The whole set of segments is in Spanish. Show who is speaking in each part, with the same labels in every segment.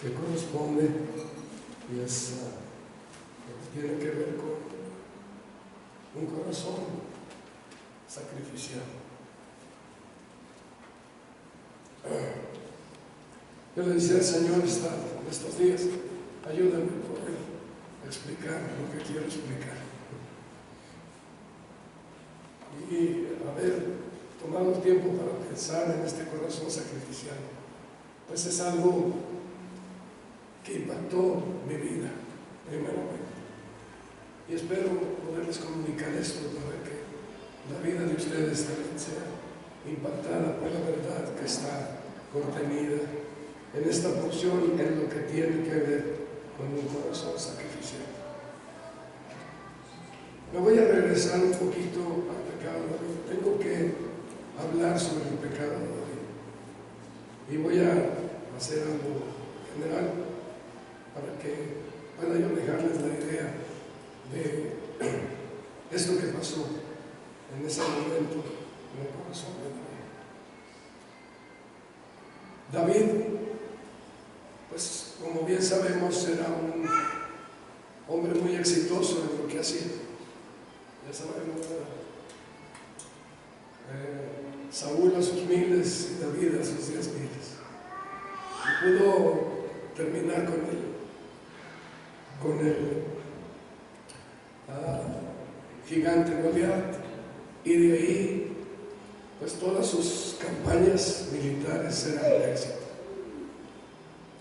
Speaker 1: que corresponde y tiene que ver con un corazón sacrificial. Yo le decía al Señor estos días, ayúdame a poder explicar lo que quiero explicar. Y haber tomado el tiempo para pensar en este corazón sacrificial, pues es algo que impactó mi vida primeramente. Y espero poderles comunicar esto para que la vida de ustedes también sea impactada por la verdad que está contenida en esta porción, en lo que tiene que ver con un corazón sacrificial. Me voy a regresar un poquito al pecado de David. Tengo que hablar sobre el pecado de David. Y voy a hacer algo general para que pueda yo dejarles la idea de esto que pasó en ese momento en el corazón de David. David, pues como bien sabemos, era un hombre muy exitoso en lo que hacía. Ya sabemos, Saúl a sus miles y David a sus 10,000. Y pudo terminar con el gigante Goliat, y de ahí pues todas sus campañas militares eran de éxito.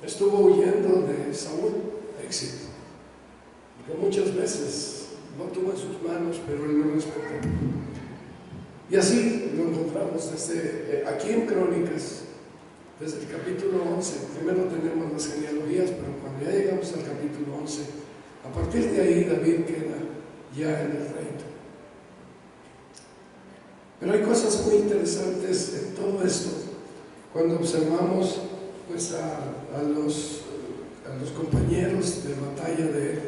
Speaker 1: Estuvo huyendo de Saúl, éxito, porque muchas veces lo tuvo en sus manos, pero él no respetó. Y así lo encontramos desde aquí en Crónicas, desde el capítulo 11. Primero tenemos las genealogías, pero cuando ya llegamos al capítulo 11, a partir de ahí David queda ya en el reino. Pero hay cosas muy interesantes en todo esto cuando observamos pues a los compañeros de batalla de él.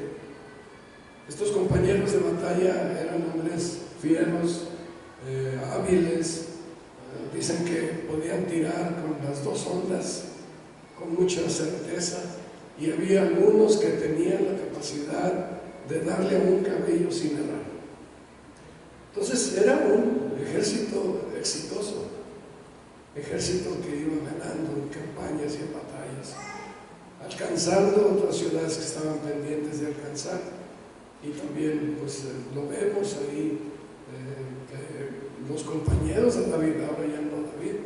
Speaker 1: Estos compañeros de batalla eran hombres fieros, hábiles. Dicen que podían tirar con las 2 ondas con mucha certeza, y había algunos que tenían la capacidad de darle a un cabello sin errar. Entonces era un ejército exitoso, ejército que iba ganando en campañas y en batallas, alcanzando otras ciudades que estaban pendientes de alcanzar. Y también pues lo vemos ahí, que los compañeros de David, ahora ya no David,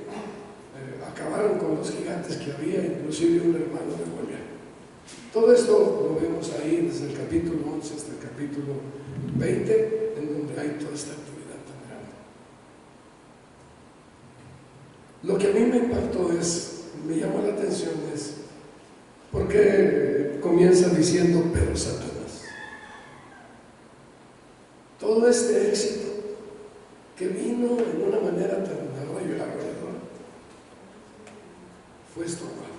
Speaker 1: acabaron con los gigantes que había, inclusive un hermano de Goliat. Todo esto lo vemos ahí desde el capítulo 11 hasta el capítulo 20, en donde hay toda esta actividad tan grande. Lo que a mí me impactó me llamó la atención porque comienza diciendo, pero Satanás. Todo este éxito que vino en una manera tan arrolladora fue estorbado,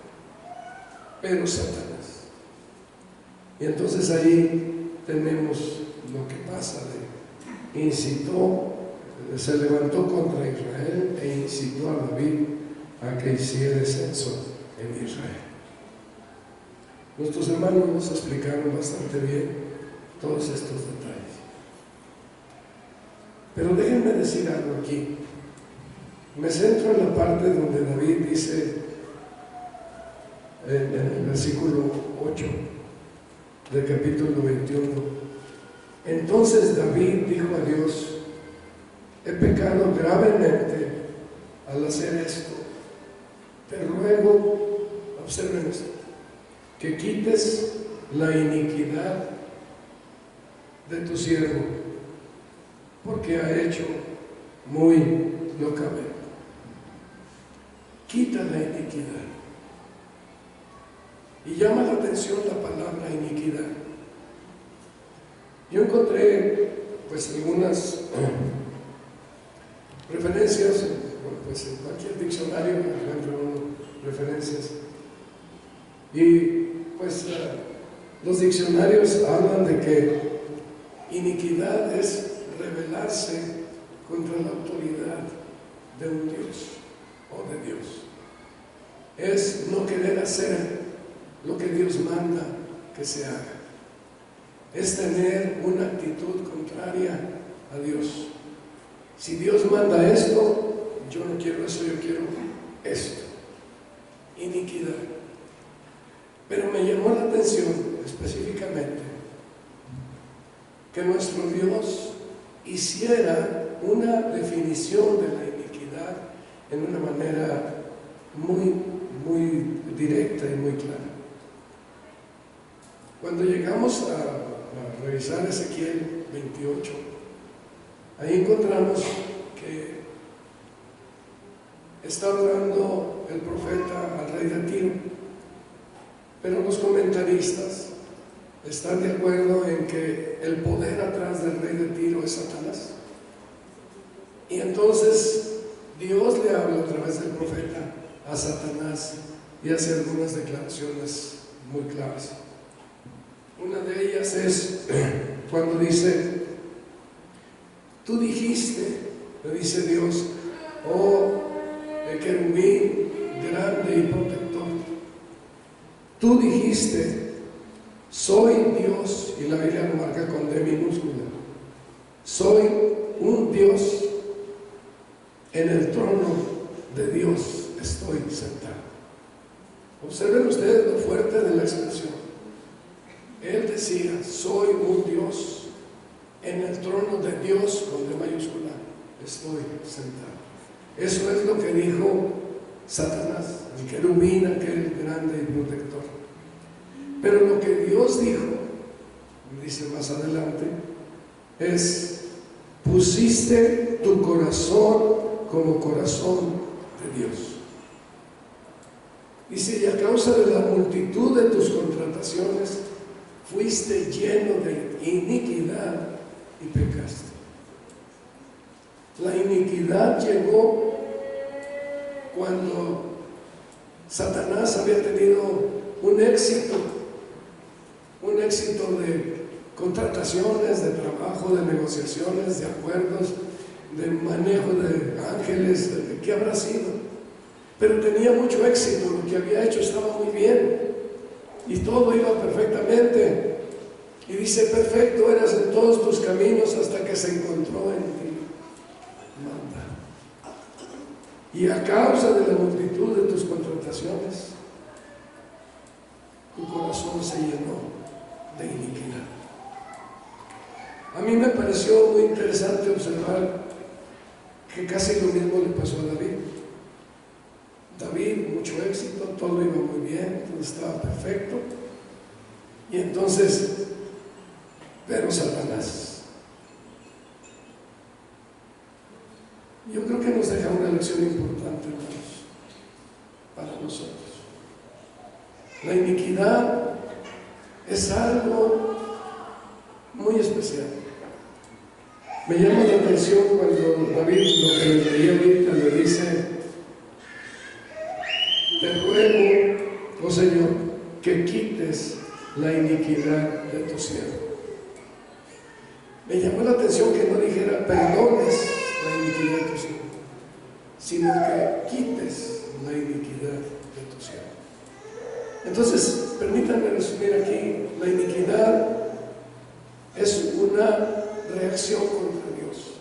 Speaker 1: pero Satanás. Y entonces ahí tenemos lo que pasa se levantó contra Israel e incitó a David a que hiciera censo en Israel. Nuestros hermanos nos explicaron bastante bien todos estos detalles. Pero déjenme decir algo aquí. Me centro en la parte donde David dice, en el versículo 8 del capítulo 21, entonces David dijo a Dios, he pecado gravemente al hacer esto, te ruego, observen esto, que quites la iniquidad de tu siervo, porque ha hecho muy locamente. Quita la iniquidad. Y llama la atención la palabra iniquidad. Yo encontré pues algunas referencias, pues en cualquier diccionario encuentro referencias, y pues los diccionarios hablan de que iniquidad es rebelarse contra la autoridad de un Dios o de Dios, es no querer hacer lo que Dios manda que se haga. Es tener una actitud contraria a Dios. Si Dios manda esto, yo no quiero eso, yo quiero esto. Iniquidad. Pero me llamó la atención específicamente que nuestro Dios hiciera una definición de la iniquidad en una manera muy directa y muy clara. Cuando llegamos a revisar Ezequiel 28, ahí encontramos que está hablando el profeta al rey de Tiro, pero los comentaristas están de acuerdo en que el poder atrás del rey de Tiro es Satanás. Y entonces Dios le habla a través del profeta a Satanás y hace algunas declaraciones muy claras. Una de ellas es cuando dice: tú dijiste, le dice Dios, oh querubín grande y protector, tú dijiste, soy Dios, y la Biblia lo marca con D minúscula, soy un Dios, en el trono de Dios estoy sentado. Observen ustedes lo fuerte de la expresión. Él decía, soy un Dios, en el trono de Dios, con D mayúscula, estoy sentado. Eso es lo que dijo Satanás, el querubín aquel grande y protector. Pero lo que Dios dijo, dice más adelante, es: pusiste tu corazón como corazón de Dios. Dice, y a causa de la multitud de tus contrataciones, fuiste lleno de iniquidad y pecaste. La iniquidad llegó cuando Satanás había tenido un éxito de contrataciones, de trabajo, de negociaciones, de acuerdos, de manejo de ángeles, ¿qué habrá sido? Pero tenía mucho éxito, lo que había hecho estaba muy bien y todo iba perfectamente. Y dice, perfecto eras en todos tus caminos hasta que se encontró en ti maldad. Y a causa de la multitud de tus contrataciones, tu corazón se llenó de iniquidad. A mí me pareció muy interesante observar que casi lo mismo le pasó a David. David, mucho éxito, todo iba muy bien, todo estaba perfecto. Y entonces, pero Satanás, yo creo que nos deja una lección importante, hermanos, para nosotros. La iniquidad es algo muy especial. Me llama la atención cuando David, lo que le leí ahorita, le dice: te ruego, oh Señor, que quites la iniquidad de tu siervo. Me llamó la atención que no dijera perdones la iniquidad de tu siervo, sino que quites la iniquidad de tu siervo. Entonces, permítanme resumir aquí: la iniquidad es una reacción contra Dios.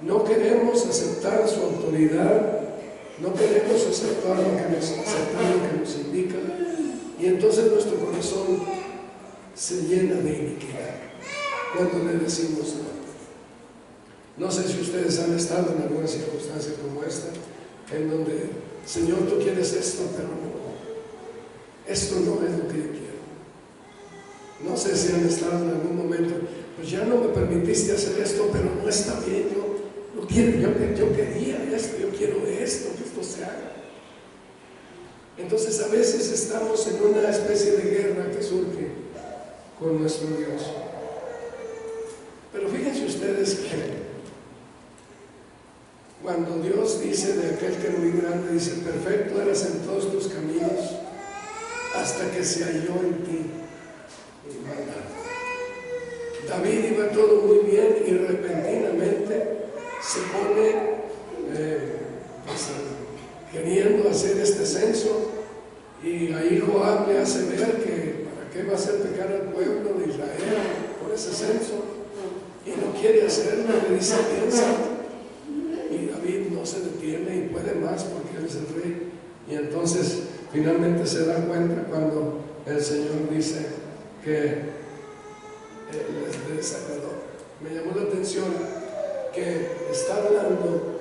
Speaker 1: No queremos aceptar su autoridad, no queremos aceptar lo que nos indica, y entonces nuestro corazón se llena de iniquidad cuando le decimos no. No sé si ustedes han estado en alguna circunstancia como esta, en donde, Señor, tú quieres esto, pero no, esto no es lo que yo quiero. No sé si han estado en algún momento, pues ya no me permitiste hacer esto, pero no está bien, yo quería esto, yo quiero esto, que esto se haga. Entonces a veces estamos en una especie de guerra que surge con nuestro Dios. Pero fíjense ustedes que cuando Dios dice de aquel querubín grande, dice, perfecto eras en todos tus caminos hasta que se halló en ti maldad. David iba todo muy bien y repentinamente se pone queriendo hacer este censo, Y ahí Joab le hace ver que para qué va a hacer pecar al pueblo de Israel por ese censo, y no quiere hacerlo, le dice piensa, y David no se detiene y puede más porque él es el rey. Y entonces finalmente se da cuenta cuando el Señor dice que él es desagradó. Me llamó la atención que está hablando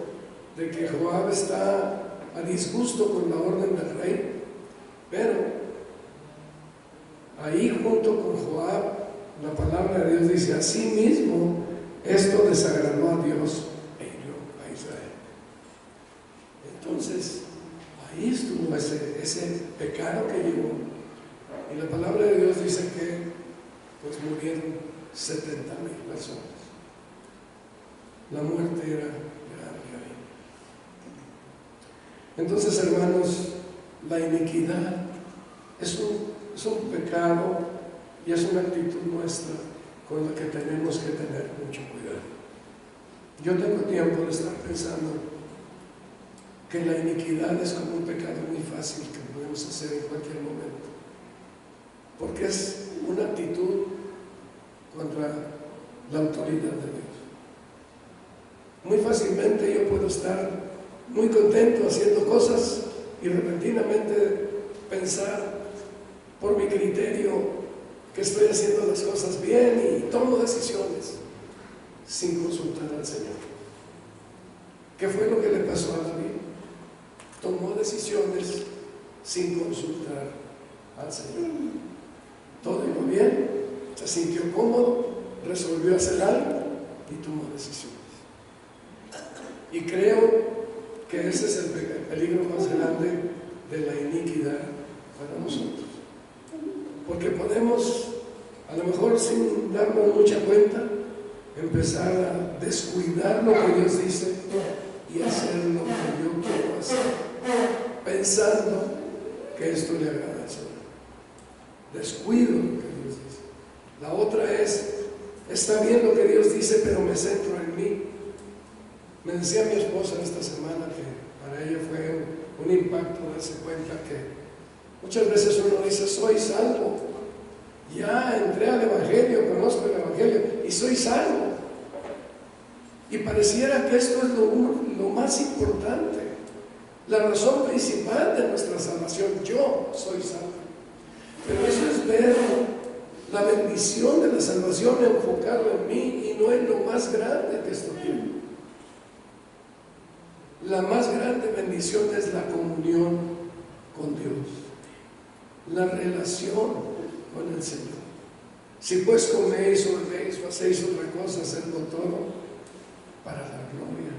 Speaker 1: de que Joab está a disgusto con la orden del rey, pero ahí junto con Joab la palabra de Dios dice: así mismo esto desagradó a Dios e hirió a Israel. Entonces ahí estuvo ese pecado que llegó, y la palabra de Dios dice que pues murieron 70,000 personas. La muerte era grande ahí. Entonces, hermanos, la iniquidad es un pecado y es una actitud nuestra con la que tenemos que tener mucho cuidado. Yo tengo tiempo de estar pensando que la iniquidad es como un pecado muy fácil que podemos hacer en cualquier momento, porque es una actitud contra la autoridad de Dios. Muy fácilmente yo puedo estar muy contento haciendo cosas y repentinamente pensar por mi criterio que estoy haciendo las cosas bien y tomo decisiones sin consultar al Señor. ¿Qué fue lo que le pasó a David? Tomó decisiones sin consultar al Señor. Todo iba bien, se sintió cómodo, resolvió hacer algo y tomó decisiones. Y creo que ese es el peligro más grande de la iniquidad para nosotros. Porque podemos, a lo mejor sin darnos mucha cuenta, empezar a descuidar lo que Dios dice y hacer lo que yo quiero hacer, pensando que esto le agrada al Señor. Descuido lo que Dios dice. La otra es, está bien lo que Dios dice, pero me centro en mí. Me decía mi esposa esta semana que para ella fue un impacto darse cuenta que muchas veces uno dice: soy salvo, ya entré al Evangelio, conozco el Evangelio y soy salvo. Y pareciera que esto es lo más importante, la razón principal de nuestra salvación: yo soy salvo. Pero eso es ver la bendición de la salvación enfocada en mí y no en lo más grande que esto tiene. La más grande bendición es la comunión con Dios, la relación con el Señor. Si pues coméis o bebéis o hacéis otra cosa, hacedlo todo para la gloria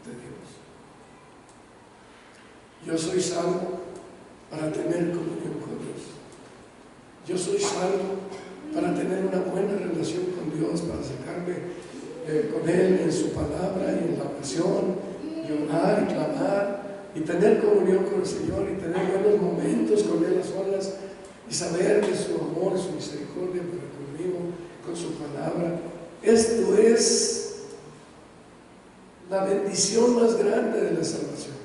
Speaker 1: de Dios. Yo soy salvo para tener comunión con Dios. Yo soy salvo para tener una buena relación con Dios, para acercarme con Él en su palabra y en la oración, y orar y clamar y tener comunión con el Señor y tener buenos momentos con Él a solas y saber de su amor, su misericordia para conmigo, con su palabra. Esto es la bendición más grande de la salvación.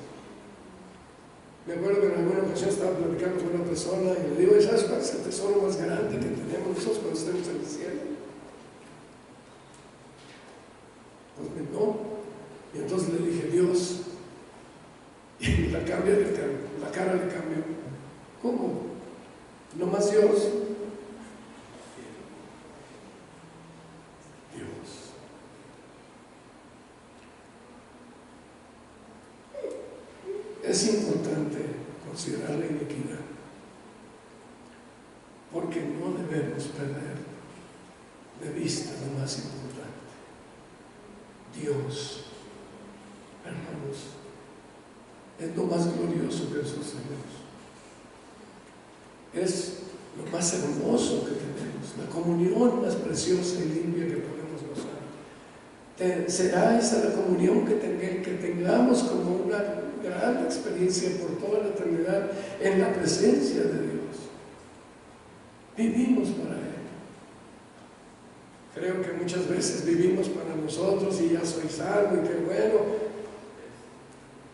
Speaker 1: Me acuerdo que en alguna ocasión estaba platicando con una persona y le digo: ¿sabes cuál es el tesoro más grande que tenemos nosotros cuando estemos en el cielo? Pues no. Y entonces le dije: Dios. Y la cara le cambió. ¿Cómo? ¿No más Dios? Dios. Es importante considerar la iniquidad, porque no debemos perder de vista lo más importante: Dios. Hermanos, es lo más glorioso que nosotros tenemos, es lo más hermoso que tenemos, la comunión más preciosa y limpia que podemos gozar. Será esa la comunión que tengamos como una gran experiencia por toda la eternidad en la presencia de Dios. Vivimos para Él. Creo que muchas veces vivimos para nosotros y ya soy salvo y qué bueno,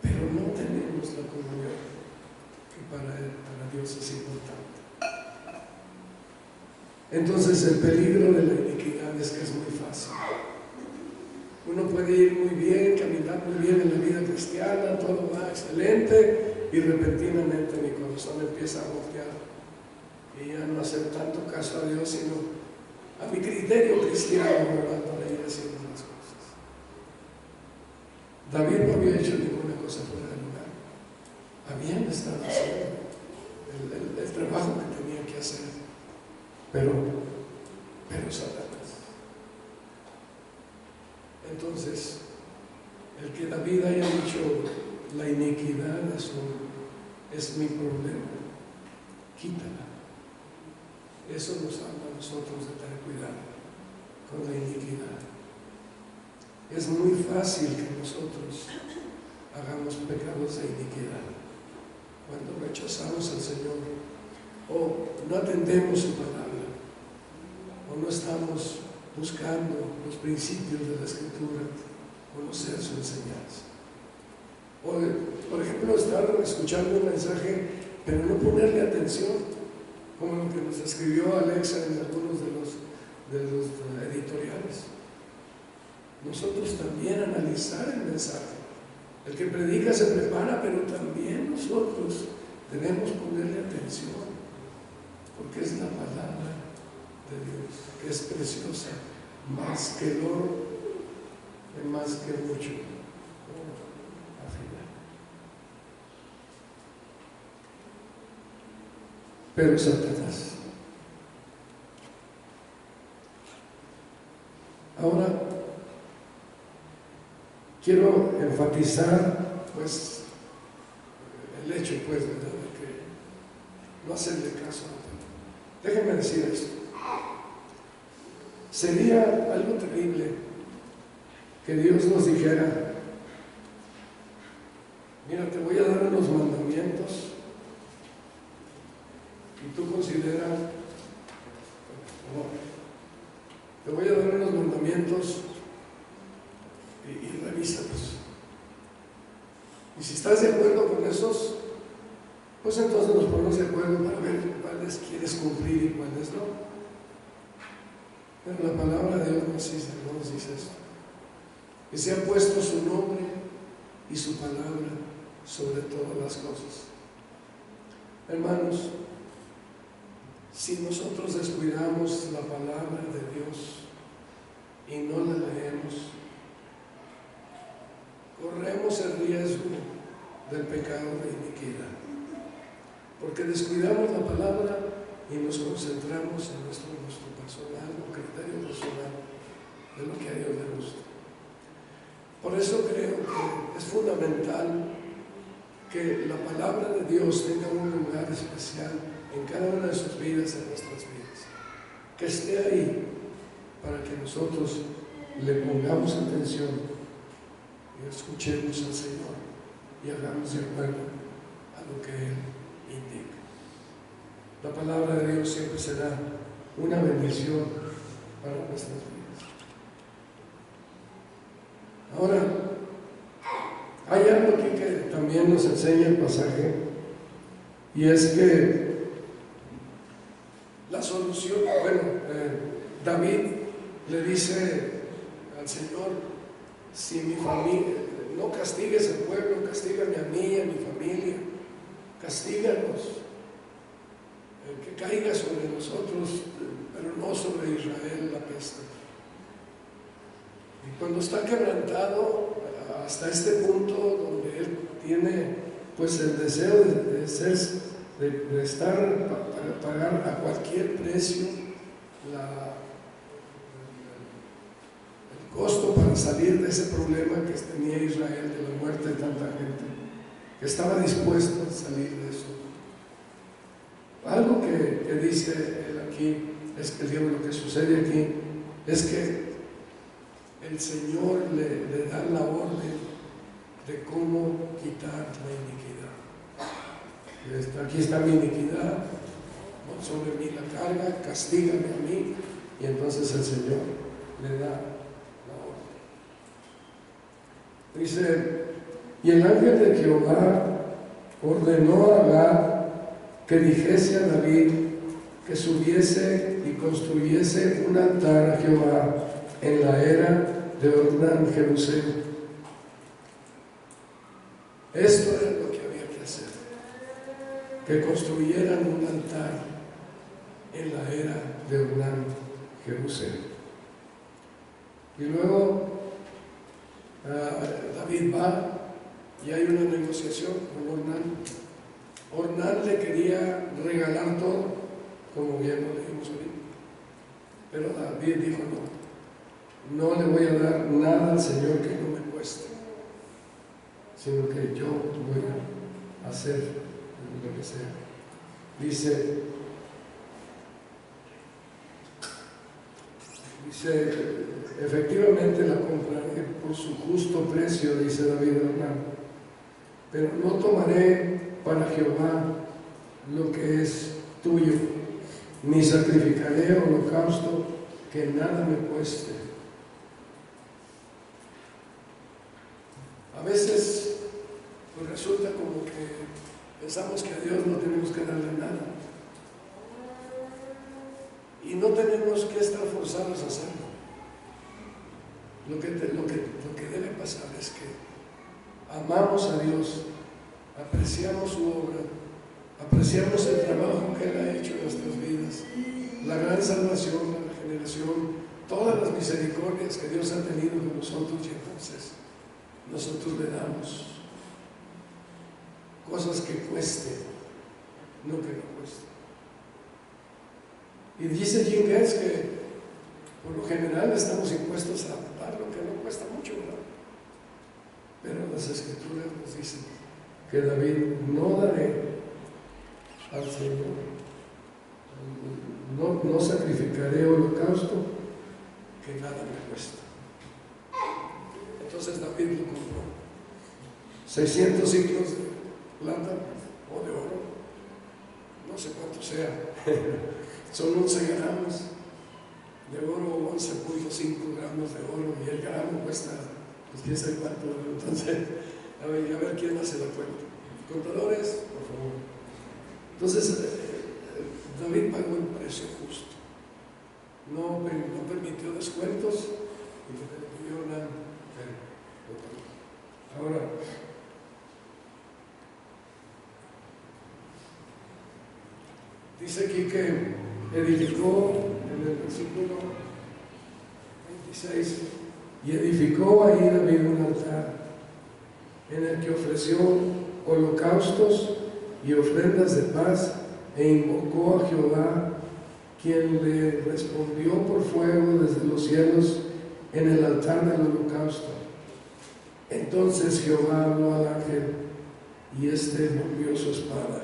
Speaker 1: pero no tenemos la comunión que para Él, para Dios Entonces el peligro de la iniquidad es que es muy fácil. Uno puede ir muy bien, caminar muy bien en la vida cristiana, todo va excelente, y repentinamente mi corazón empieza a voltear y ya no hacer tanto caso a Dios, sino a mi criterio cristiano, ¿verdad?, para ir haciendo las cosas. David no había hecho ninguna cosa fuera de lugar. Habían estado haciendo el trabajo que tenía que hacer, pero Satanás. Entonces, el que David haya dicho la iniquidad es mi problema, quítala. Eso nos habla a nosotros de tener cuidado con la iniquidad. Es muy fácil que nosotros hagamos pecados de iniquidad cuando rechazamos al Señor, o no atendemos su palabra, o no estamos buscando los principios de la Escritura, conocer su enseñanza. O, por ejemplo, estar escuchando un mensaje, pero no ponerle atención, como lo que nos escribió Alexa en algunos de los editoriales. Nosotros también analizar el mensaje. El que predica se prepara, pero también nosotros debemos ponerle atención, porque es la palabra de Dios, que es preciosa, más que el oro, y más que mucho oro afinado. Pero Satanás. Ahora quiero enfatizar, pues, el hecho, pues, de que no hacerle caso. Déjenme decir esto. Sería algo terrible que Dios nos dijera: mira, te voy a dar unos mandamientos y tú consideras, no, te voy a dar unos mandamientos y revísalos. Y si estás de acuerdo con esos, pues entonces nos ponemos de acuerdo para ver cuáles quieres cumplir y cuáles no. Pero la palabra de Dios no nos dice esto. Que se ha puesto su nombre y su palabra sobre todas las cosas. Hermanos, si nosotros descuidamos la palabra de Dios y no la leemos, corremos el riesgo del pecado de iniquidad, porque descuidamos la palabra y nos concentramos en nuestro personal o criterio personal de lo que a Dios le gusta. Por eso creo que es fundamental que la palabra de Dios tenga un lugar especial en cada una de sus vidas, en nuestras vidas, que esté ahí para que nosotros le pongamos atención y escuchemos al Señor y hagamos de acuerdo a lo que Él indica. La palabra de Dios siempre será una bendición para nuestras vidas. Ahora, hay algo aquí que también nos enseña el pasaje, y es que la solución, David le dice al Señor: si mi familia, no castigues al pueblo, castígame a mí, a mi familia, castíganos, que caiga sobre nosotros, pero no sobre Israel la peste. Y cuando está quebrantado hasta este punto donde él tiene pues el deseo de estar, pagar a cualquier precio el costo para salir de ese problema que tenía Israel, de la muerte de tanta gente, que estaba dispuesto a salir de eso. Algo que dice él aquí, es que lo que sucede aquí es que el Señor le da la orden de cómo quitar la iniquidad. Aquí está mi iniquidad, pon sobre mí la carga, castígame a mí, y entonces el Señor le da la orden. Dice: y el ángel de Jehová ordenó a Gad que dijese a David: que subiese y construyese un altar a Jehová en la era de Ornán Jebuseo. Esto era lo que había que hacer, que construyeran un altar en la era de Ornán Jebuseo. Y luego David va y hay una negociación con Ornán. Ornán le quería regalar todo, como bien lo leímos ahorita, pero David dijo no le voy a dar nada al Señor que no me cueste, sino que yo voy a hacer lo que sea. Dice, efectivamente la compraré por su justo precio, dice David a Ornán, pero no tomaré para Jehová lo que es tuyo, ni sacrificaré holocausto que nada me cueste. A veces pues resulta como que pensamos que a Dios no tenemos que darle nada y no tenemos que estar forzados a hacerlo. Lo que debe pasar es que amamos a Dios, apreciamos su obra, apreciamos el trabajo que Él ha hecho en nuestras vidas, la gran salvación, la regeneración, todas las misericordias que Dios ha tenido con nosotros, y entonces nosotros le damos cosas que cuesten, no que no cuesten. Y dice Jim Getz que por lo general estamos impuestos a dar lo que no cuesta mucho, ¿verdad? Pero las Escrituras nos dicen que David no daré al Señor, no sacrificaré holocausto que nada me cuesta. Entonces David lo compró. 600 ciclos de plata o de oro, no sé cuánto sea, son 11 gramos de oro, 11.5 gramos de oro, y el gramo cuesta, pues quién sabe cuánto. Entonces, a ver quién hace la cuenta. Contadores, por favor. Entonces, David pagó el precio justo, no permitió descuentos y no permitió nada. Ahora, dice aquí que edificó, en el versículo 26, y edificó ahí David un altar en el que ofreció holocaustos y ofrendas de paz, e invocó a Jehová, quien le respondió por fuego desde los cielos en el altar del holocausto. Entonces Jehová habló al ángel, y éste volvió su espada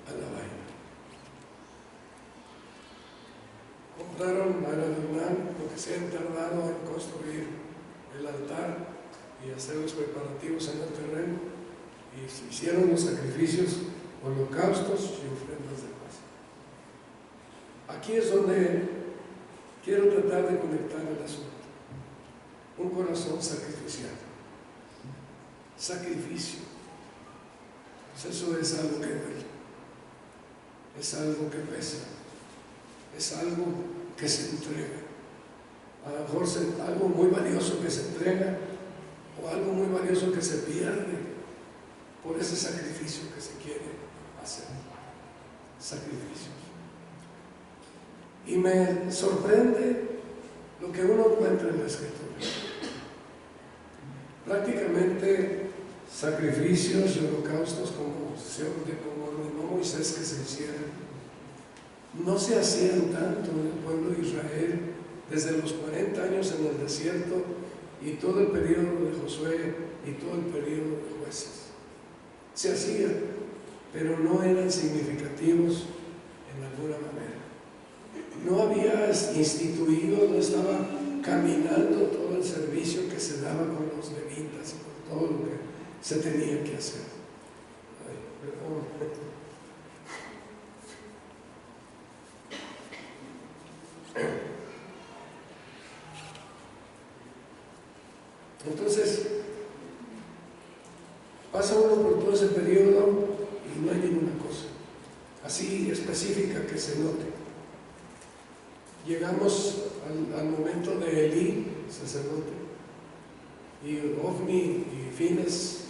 Speaker 1: a la vaina. Compraron a Ornán lo que se han tardado en construir el altar y hacer los preparativos en el terreno, y se hicieron los sacrificios, holocaustos y ofrendas de paz. Aquí es donde quiero tratar de conectar el asunto. Un corazón sacrificial. Sacrificio. Pues eso es algo que duele, es algo que pesa, es algo que se entrega. A lo mejor algo muy valioso que se entrega, o algo muy valioso que se pierde por ese sacrificio que se quiere hacer. Sacrificios. Y me sorprende lo que uno encuentra en la Escritura. Prácticamente sacrificios y holocaustos como ordenó Moisés que se hicieran, no se hacían tanto en el pueblo de Israel desde los 40 años en el desierto y todo el periodo de Josué y todo el periodo de Jueces. Se hacían, pero no eran significativos en alguna manera. No había instituido, no estaba caminando todo el servicio que se daba con los levitas y con todo lo que se tenía que hacer. Ay, perdón. Entonces, pasa uno por todo ese periodo y no hay ninguna cosa así específica que se note. llegamos al momento de Elí, sacerdote, y Ofni y Fines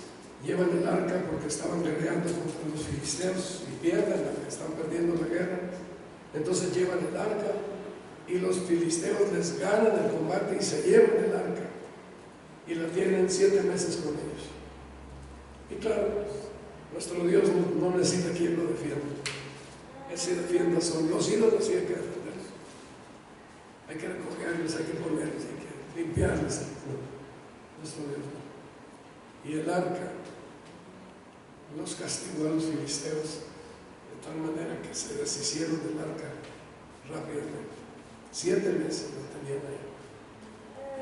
Speaker 1: llevan el arca porque estaban guerreando contra los filisteos y pierden, están perdiendo la guerra. Entonces llevan el arca y los filisteos les ganan el combate y se llevan el arca y la tienen 7 meses con ellos. Y claro, nuestro Dios no necesita quien lo defienda. Él se defienda solo. Los ídolos sí hay que defenderlos. Hay que recogerlos, hay que ponerlos, hay que limpiarlos. Nuestro Dios no. Y el arca los castigó a los filisteos de tal manera que se deshicieron del arca rápidamente. 7 meses lo tenían allá.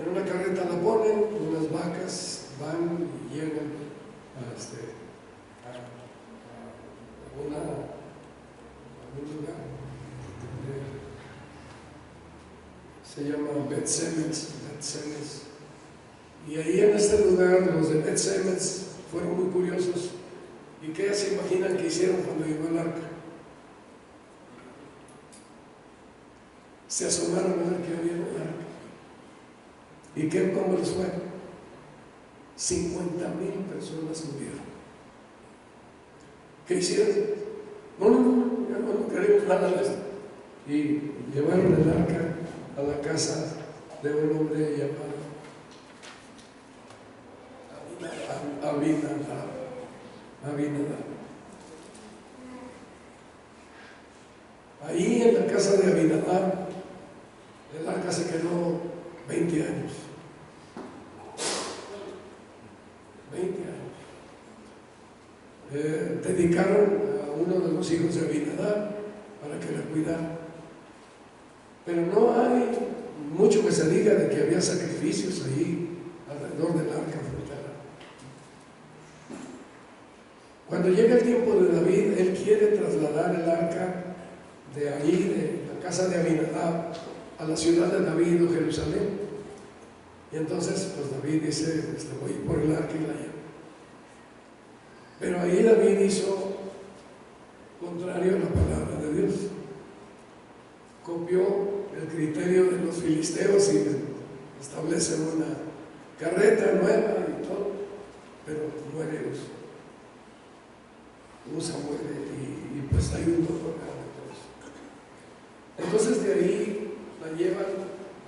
Speaker 1: En una carreta la ponen, unas vacas van y llegan a un lugar. Se llama Bet-Semes. Y ahí en este lugar los de Bet-Semes fueron muy curiosos. ¿Y qué se imaginan que hicieron cuando llegó el arca? Se asomaron a ver qué había en el arca. ¿Y cómo les fue? 50,000 personas murieron. ¿Qué hicieron? No, ya no queremos nada de esto. Y llevaron el arca a la casa de un hombre llamado Abinadab. Ahí en la casa de Abinadab, el arca se quedó 20 años. 20 años. Dedicaron a uno de los hijos de Abinadab para que la cuidara. Pero no hay mucho que se diga de que había sacrificios ahí alrededor del arca. Cuando llega el tiempo de David, él quiere trasladar el arca de ahí, de la casa de Abinadab, a la ciudad de David o Jerusalén. Y entonces, pues David dice, voy por el arca y la llevo. Pero ahí David hizo contrario a la palabra de Dios. Copió el criterio de los filisteos y establece una carreta nueva y todo, pero muere Usa. Usa muere y pues hay un dolor grande. Entonces de ahí la llevan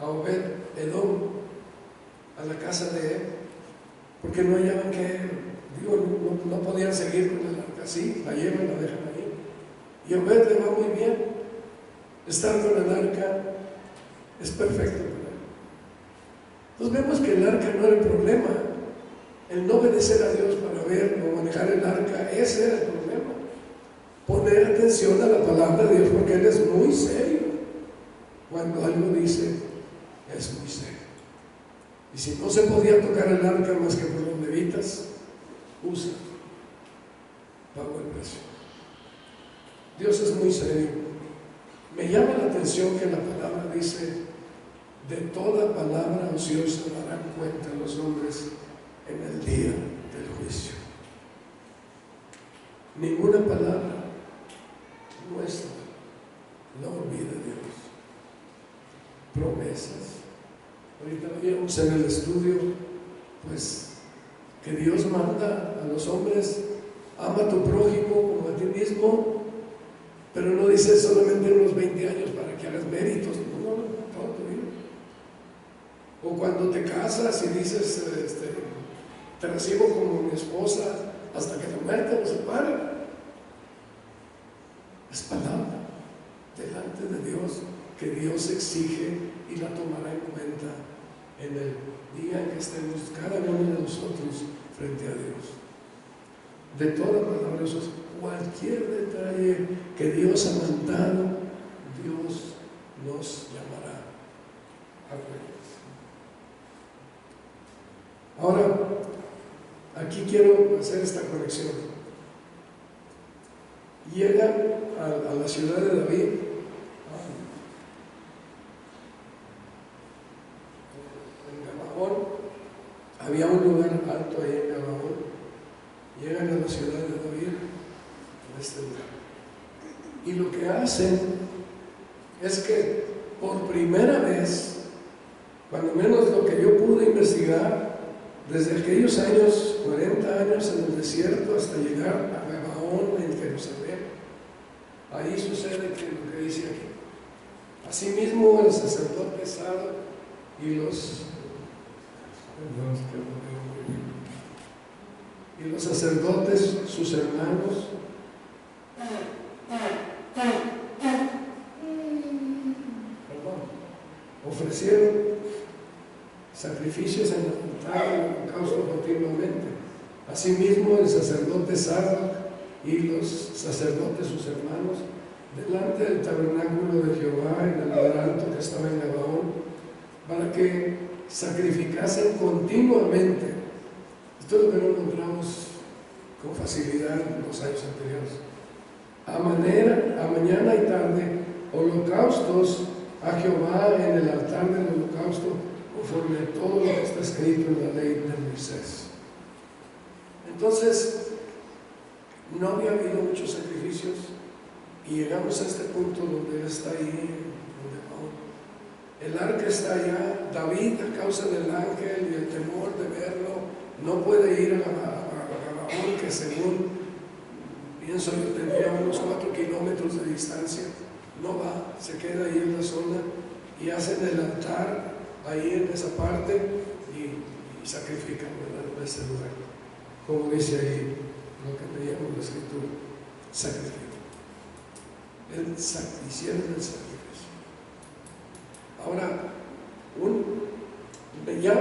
Speaker 1: a Obed-Edom, a la casa de él, porque no hallaban no podían seguir con el arca así, la llevan, la dejan ahí. Y a Obed le va muy bien. Estar con el arca es perfecto para él. Entonces vemos que el arca no era el problema. El no obedecer a Dios para ver o manejar el arca, ese era el problema. Poner atención a la palabra de Dios, porque Él es muy serio. Cuando algo dice, es muy serio. Y si no se podía tocar el arca más que por los levitas, Usa pagó el precio. Dios es muy serio. Me llama la atención que la palabra dice: de toda palabra ociosa darán cuenta los hombres en el día del juicio. Ninguna palabra nuestra la olvida Dios. Promesas. Ahorita veíamos en el estudio, pues, que Dios manda a los hombres: ama a tu prójimo como a ti mismo. Pero no dice solamente unos 20 años para que hagas méritos, no, toda tu vida. O cuando te casas y dices, te recibo como mi esposa hasta que la muerte nos separe. Es palabra delante de Dios que Dios exige y la tomará en cuenta en el día en que estemos cada uno de nosotros frente a Dios. De toda palabra, cualquier detalle que Dios ha mandado, Dios nos llamará a cuentas. Ahora, aquí quiero hacer esta conexión. Llegan a la ciudad de David. En Gabaón, había un lugar alto ahí en Gabaón. Llegan a la ciudad de David, en este lugar. Y lo que hacen es que por primera vez, cuando menos lo que yo pude investigar, desde aquellos años, 40 años en el desierto hasta llegar a Gabaón en Jerusalén. Ahí sucede lo que dice aquí. Asimismo, el sacerdote Sadoc y los sacerdotes, sus hermanos, ofrecieron sacrificios en el altar del holocausto continuamente. Asimismo, el sacerdote Sadoc y los sacerdotes, sus hermanos, delante del tabernáculo de Jehová en el lugar alto que estaba en Gabaón, para que sacrificasen continuamente. Esto es lo que no encontramos con facilidad en los años anteriores. A mañana y tarde, holocaustos a Jehová en el altar del holocausto, conforme a todo lo que está escrito en la ley de Moisés. Entonces, no había habido muchos sacrificios y llegamos a este punto donde él está ahí, el arca está allá. David, a causa del ángel y el temor de verlo, no puede ir a Gabaón, que según pienso yo tendría unos 4 kilómetros de distancia. No va, se queda ahí en la zona y hacen el altar ahí en esa parte y sacrifican, ¿verdad?, en ese lugar, como dice ahí lo que leíamos la escritura, sacrifican. Hicieron el sacrificio. Ahora, ya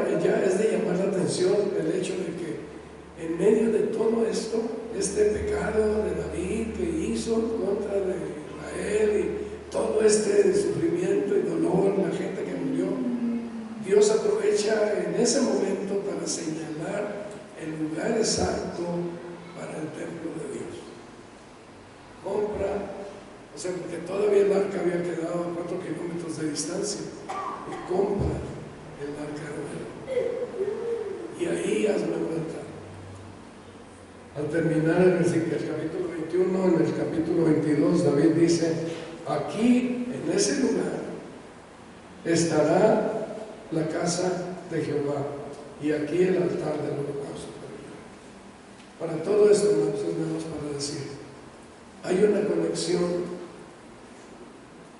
Speaker 1: es de llamar la atención el hecho de que en medio de todo esto, este pecado de David que hizo contra de Israel y todo este sufrimiento y dolor, la gente que murió, Dios aprovecha en ese momento para señalar el lugar exacto para el templo de Dios. Compra, o sea, porque todavía el arca había quedado a 4 kilómetros de distancia, y compra el arca de Dios. Y ahí hazme un altar. Al terminar el capítulo 21, en el capítulo 22, David dice: aquí, en ese lugar, estará la casa de Jehová, y aquí el altar del holocausto. Para todo esto, hermanos, para decir, hay una conexión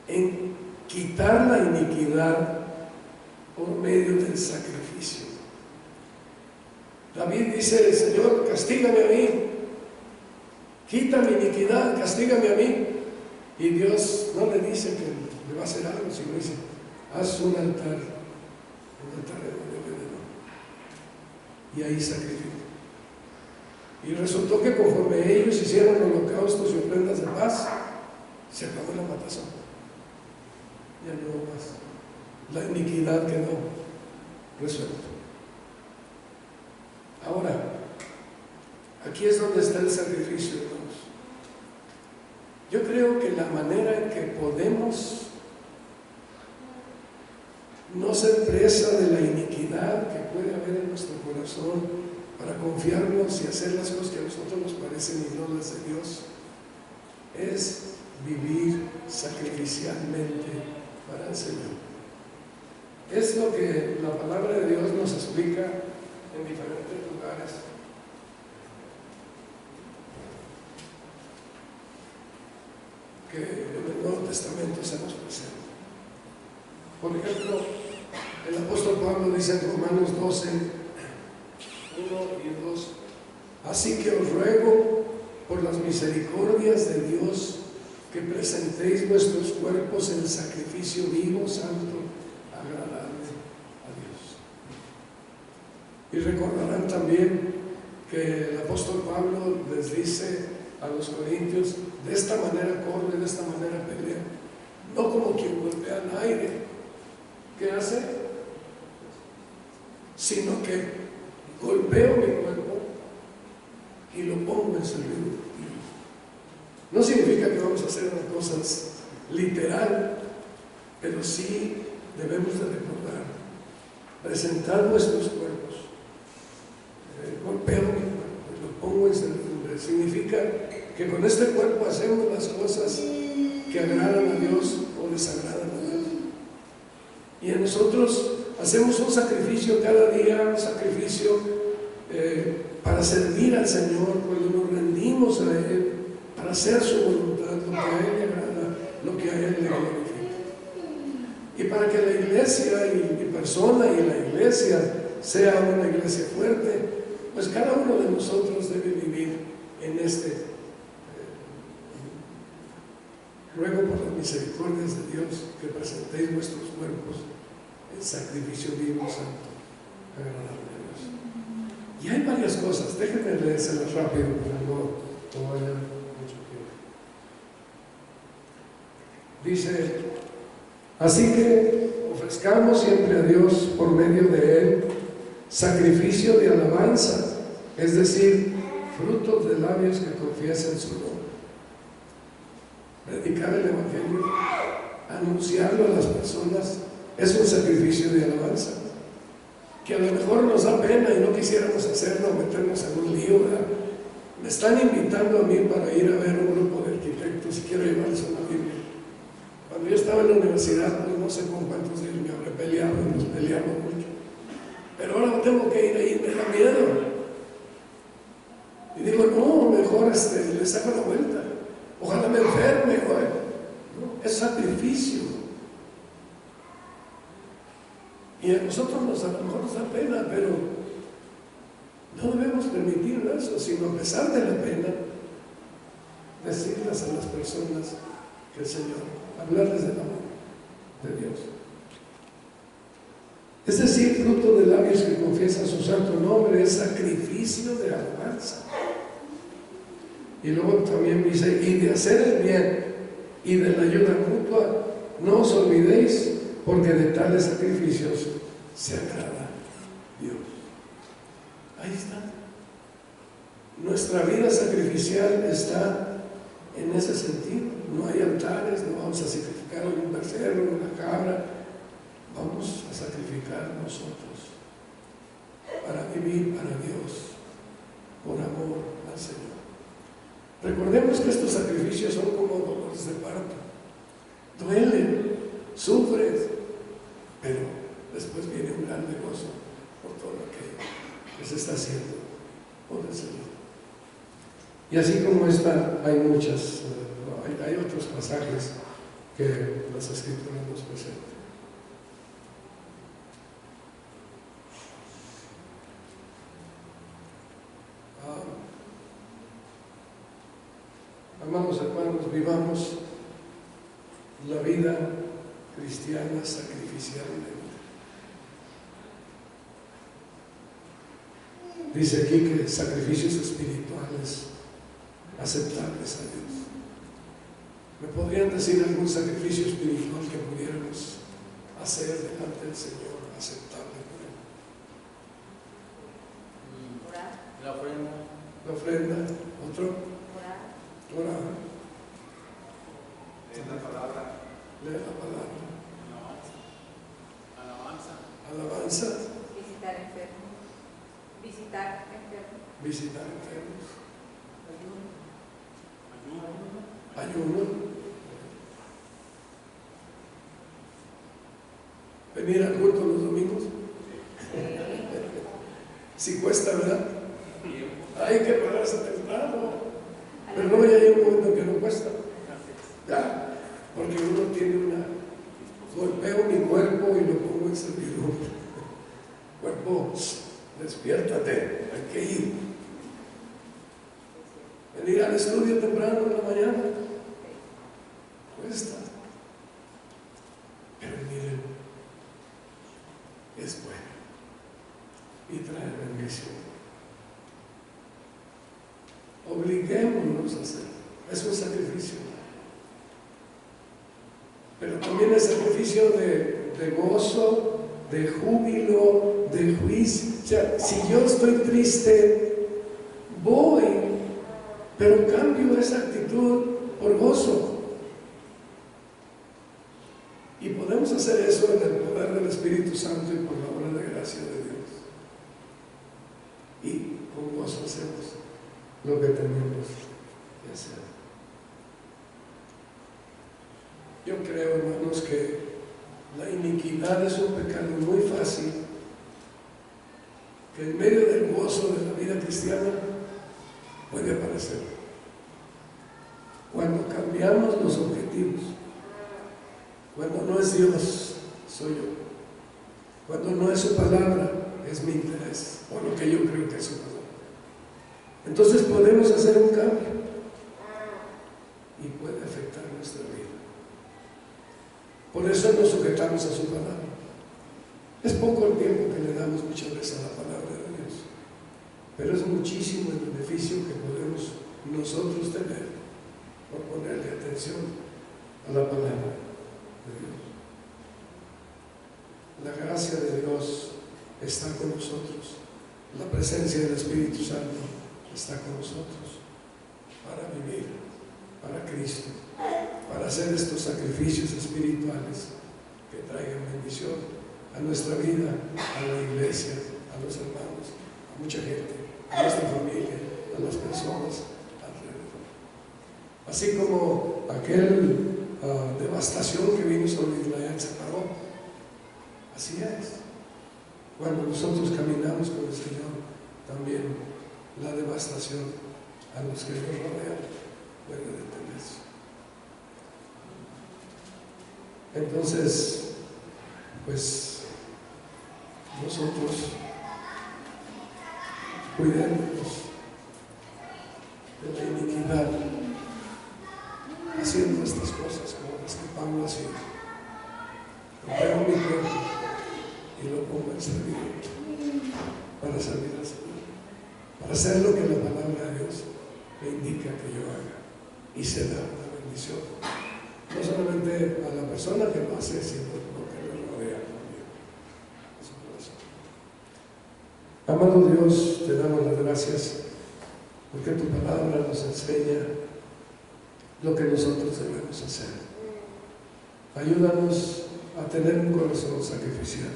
Speaker 1: en quitar la iniquidad por medio del sacrificio. David dice: Señor, castígame a mí, quita mi iniquidad, castígame a mí. Y Dios no le dice que le va a hacer algo, sino dice: haz un altar de oro. Y ahí sacrifica. Y resultó que conforme ellos hicieron holocaustos y ofrendas de paz, se acabó la matazón. Ya no hubo más. La iniquidad quedó resuelta. Ahora, aquí es donde está el sacrificio, hermanos. Yo creo que la manera en que podemos no ser presa de la iniquidad que puede haber en nuestro corazón para confiarnos y hacer las cosas que a nosotros nos parecen y no las de Dios, es vivir sacrificialmente para el Señor. Es lo que la palabra de Dios nos explica en diferentes lugares. Que en el Nuevo Testamento se nos presenta. Por ejemplo, el apóstol Pablo dice en Romanos 12, 1 y 2: así que os ruego por las misericordias de Dios que presentéis vuestros cuerpos en sacrificio vivo, santo, agradable a Dios. Y recordarán también que el apóstol Pablo les dice a los corintios: de esta manera corre, de esta manera pelea, no como quien golpea al aire. ¿Qué hace? Sino que golpeo mi cuerpo y lo pongo en servicio. No significa que vamos a hacer las cosas literal, pero sí debemos de recordar, presentar nuestros cuerpos. Golpeo mi cuerpo y lo pongo en servicio. Significa que con este cuerpo hacemos las cosas que agradan a Dios o desagradan a Dios. Y en nosotros hacemos un sacrificio cada día, un sacrificio para servir al Señor, cuando nos rendimos a Él, para hacer su voluntad, lo que a Él le agrada, lo que a Él le glorifica. Y para que la iglesia y mi persona y la iglesia sea una iglesia fuerte, pues cada uno de nosotros debe vivir en este. Ruego por las misericordias de Dios que presentéis vuestros cuerpos en sacrificio vivo, santo, agradable a Dios. Y hay varias cosas, déjenme leérselas rápido, para no vaya mucho tiempo. Dice, así que ofrezcamos siempre a Dios por medio de Él sacrificio de alabanza, es decir, frutos de labios que confiesen su nombre. Predicar el Evangelio, anunciarlo a las personas, es un sacrificio de alabanza, que a lo mejor nos da pena y no quisiéramos hacerlo, meternos en un lío, ¿verdad? Me están invitando a mí para ir a ver un grupo de arquitectos y quiero llevarles una Biblia. Cuando yo estaba en la universidad, pues no sé con cuántos días me habré peleado, y nos peleamos mucho, pero ahora tengo que ir ahí, me da miedo. Y digo, no, mejor le saco la vuelta. Ojalá me enferme, ¿no? Es sacrificio. Y a nosotros a lo mejor nos da pena, pero no debemos permitir eso, sino a pesar de la pena, decirles a las personas que el Señor, hablarles del amor de Dios. Es decir, fruto de labios que confiesan su santo nombre, es sacrificio de alabanza. Y luego también dice, y de hacer el bien y de la ayuda mutua, no os olvidéis, porque de tales sacrificios se agrada Dios. Ahí está. Nuestra vida sacrificial está en ese sentido. No hay altares, no vamos a sacrificar un becerro, una cabra. Vamos a sacrificar nosotros para vivir para Dios, por amor al Señor. Recordemos que estos sacrificios son como dolores de parto. Duelen, sufres, pero después viene un gran gozo por todo lo que se está haciendo por el Señor. Y así como esta, hay muchas, hay otros pasajes que las Escrituras nos presentan. Amados hermanos, vivamos la vida cristiana sacrificialmente. Dice aquí que sacrificios espirituales aceptables a Dios. ¿Me podrían decir algún sacrificio espiritual que pudiéramos hacer delante del Señor aceptable por Él?
Speaker 2: Orar.
Speaker 3: La ofrenda.
Speaker 1: La ofrenda. ¿Otro? Orar.
Speaker 3: Leer la palabra.
Speaker 1: Leer la palabra.
Speaker 3: Alabanza.
Speaker 1: Alabanza.
Speaker 2: Visitar enfermos. Visitar enfermos.
Speaker 1: Visitar enfermos.
Speaker 3: Ayuno.
Speaker 1: Ayuno. Venir al culto los domingos. Si cuesta, ¿verdad? Hay que pararse temprano. Pero luego ya hay un momento que no cuesta. Ya, porque uno tiene golpeo mi cuerpo y lo pongo en servidumbre. Cuerpo, despiértate, hay que ir. Venir al estudio temprano en la mañana cuesta. Pero miren, es bueno y trae bendición. Obliguémonos a hacerlo. Es un sacrificio. Pero también es sacrificio de gozo, de júbilo, de juicio. O sea, si yo estoy triste, voy, pero cambio esa actitud por gozo. Y podemos hacer eso en el poder del Espíritu Santo y por la obra de gracia de Dios. Y con gozo hacemos lo que tenemos que hacer. Yo creo, hermanos, que La iniquidad es un pecado muy fácil que en medio del gozo de la vida cristiana puede aparecer. Cuando cambiamos los objetivos, cuando no es Dios, soy yo. Cuando no es su palabra, es mi interés, o lo que yo creo que es su palabra. Entonces podemos hacer un cambio y puede afectar nuestra vida. Por eso nos sujetamos a su palabra. Es poco el tiempo que le damos muchas veces a la palabra de Dios, pero es muchísimo el beneficio que podemos nosotros tener por ponerle atención a la palabra de Dios. La gracia de Dios está con nosotros. La presencia del Espíritu Santo está con nosotros para vivir para Cristo, para hacer estos sacrificios espirituales que traigan bendición a nuestra vida, a la iglesia, a los hermanos, a mucha gente, a nuestra familia, a las personas alrededor. Así como aquel devastación que vino sobre Israel se paró. Así es. Cuando nosotros caminamos con el Señor, también la devastación a los que nos rodean puede detenerse. Entonces, pues nosotros cuidémonos de la iniquidad, haciendo estas cosas como las que Pablo hacía. Entrego mi cuerpo y lo pongo en servidumbre para servir al Señor, para hacer lo que la palabra de Dios me indica que yo haga, y se da una bendición, no solamente a la persona que lo hace, sino a lo que le rodea también, a su corazón. Amado Dios, te damos las gracias porque tu palabra nos enseña lo que nosotros debemos hacer. Ayúdanos a tener un corazón sacrificial,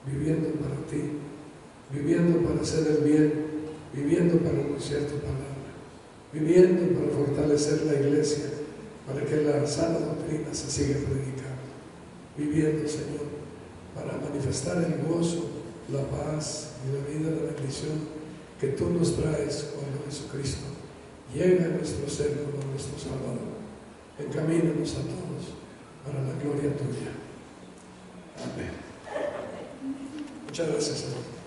Speaker 1: viviendo para ti, viviendo para hacer el bien, viviendo para anunciar tu palabra, viviendo para fortalecer la iglesia, para que la sana doctrina se siga predicando, viviendo, Señor, para manifestar el gozo, la paz y la vida de bendición que tú nos traes cuando Jesucristo llega a nuestro ser como nuestro Salvador. Encamínanos a todos para la gloria tuya. Amén. Muchas gracias, Señor.